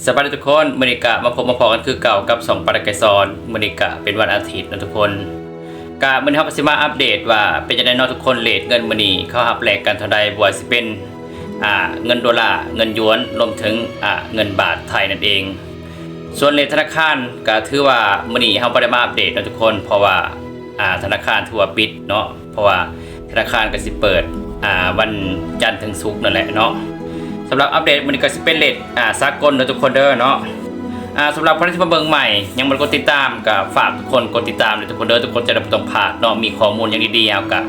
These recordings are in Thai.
สวัสดีทุกคนมริกะมาพบมาพอกันคือเก่ากับ2ปารากซอนมริกะเป็นวันอาทิตย์นะทุกคนกะมื้อนี้เฮาก็สิมาอัปเดตว่าเป็นจังได๋เนาะทุกคนเรทเงินมื้อนี้เขาหับแลกกันเท่าใดบ่ว่าสิเป็นเงินดอลลาร์เงินหยวนรวมถึงเงินบาทไทยนั่นเองส่วนเรทธนาคารก็ถือว่ามื้อนี้เฮาบ่ได้มาอัปเดตนะทุกคนเพราะว่าธนาคารถือว่าปิดเนาะเพราะว่าธนาคารก็สิเปิดวันจันทร์ถึงศุกร์นั่นแหละเนาะสำหรับอัปเดตมันก็จะเป็นเรทสากลนะทุกคนเด้อเนาะสำหรับคนที่มาเบิ่งใหม่ยังบ่กดติดตามก็ฝากทุกคนกดติดตามเลยทุกคนเด้อทุกคนจะได้บ่ต้องพลาดเนาะมีข้อมูลอย่างดีๆเอาก็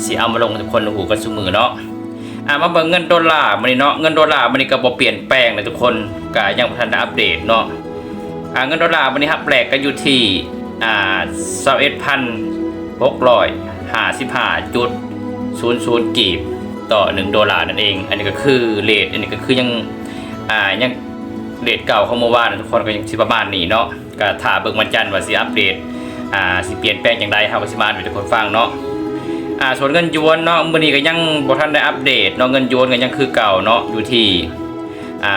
สิเอามาลงให้ทุกคนหูกันซุมื้อเนาะมาเบิ่งเงินดอลลาร์มื้อนี้เนาะเงินดอลลาร์มื้อนี้ก็บ่เปลี่ยนแปลงเลยทุกคนก็ยังบ่ทันได้อัปเดตเนาะเงินดอลลาร์มื้อนี้ครับแปลกก็อยู่ที่21,655.00 กีบต่อ1ดอลลาร์นั่นเองอันนี้ก็คือเรทอันนี้ก็คือยังเรทเก่าของเมื่อวานทุกคนก็ยังสิประมาณนี้เนาะก็ถ้าเบิ่งวันจันทร์ว่าสิอัปเดตสิเปลี่ยนแปลงอย่างไรเฮาก็สิมาให้ทุกคนฟังเนาะส่วนเงินหยวนเนาะมื้อนี้ก็ยังบ่ทันได้อัปเดตเนาะเงินหยวนก็ยังคือเก่าเนาะอยู่ที่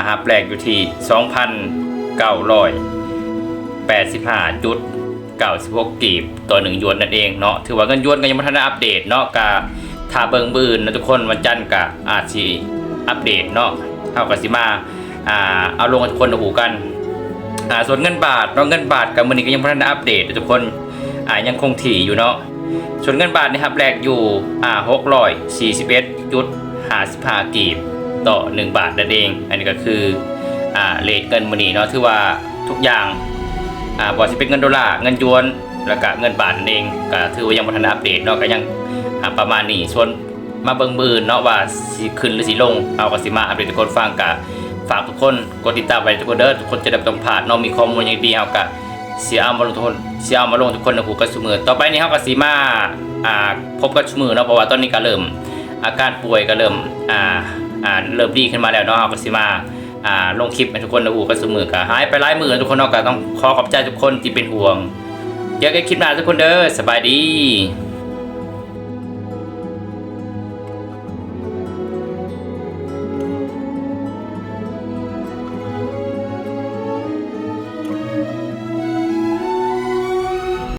หับแรกอยู่ที่ 2,985.96 กีบต่อ1หยวนนั่นเองเนาะถือว่าเงินหยวนก็ยังบ่ทันได้อัปเดตเนาะก็ถ้าเบิ่งมื้อนะทุกคนวันจันทร์ก็อาจสิอัปเดตเนาะเฮาก็สิมาเอาลงให้ทุกคนดูกันส่วนเงินบาทเนาะเงินบาทกับมื้อนี้ก็ยังบ่ทันได้อัปเดตทุกคนยังคงที่อยู่เนาะส่วนเงินบาทนี่ครับแรกอยู่641.55 กีบต่อ1บาทนั่นเองอันนี้ก็คือเรทเงินมื้อนี้เนาะถือว่าทุกอย่างบ่สิเป็นเงินดอลลาร์เงินหยวนแล้วก็เงินบาทนั่นเองก็ถือว่ายังบ่ทันอัปเดตเนาะก็ยังประมาณนี้ส่วนมาเบิ่งมื้อเนาะว่าสิขึ้นหรือสิลงเอาก็สิมาอัปเดตทุกคนฟังก็ฝากทุกคนกดติดตามไว้ทุกคนเด้อทุกคนจะได้บ่ต้องพลาดเนาะมีข้อมูลอย่างดีเฮาก็สิเอามาลงทุกคนในหูกันซุมื้อต่อไปนี้เฮาก็สิมาพบกันซุมื้อเนาะเพราะว่าตอนนี้ก็เริ่มอาการป่วยก็เริ่มดีขึ้นมาแล้วเนาะเฮาก็สิมาลงคลิปให้ทุกคนได้ฮู้กันซุมื้อก็หายไปหลายมื้อทุกคนเนาะก็ต้องขอขอบใจทุกคนที่เป็นห่วงเจอกันคลิปหน้าทุกคนเด้อสบายดี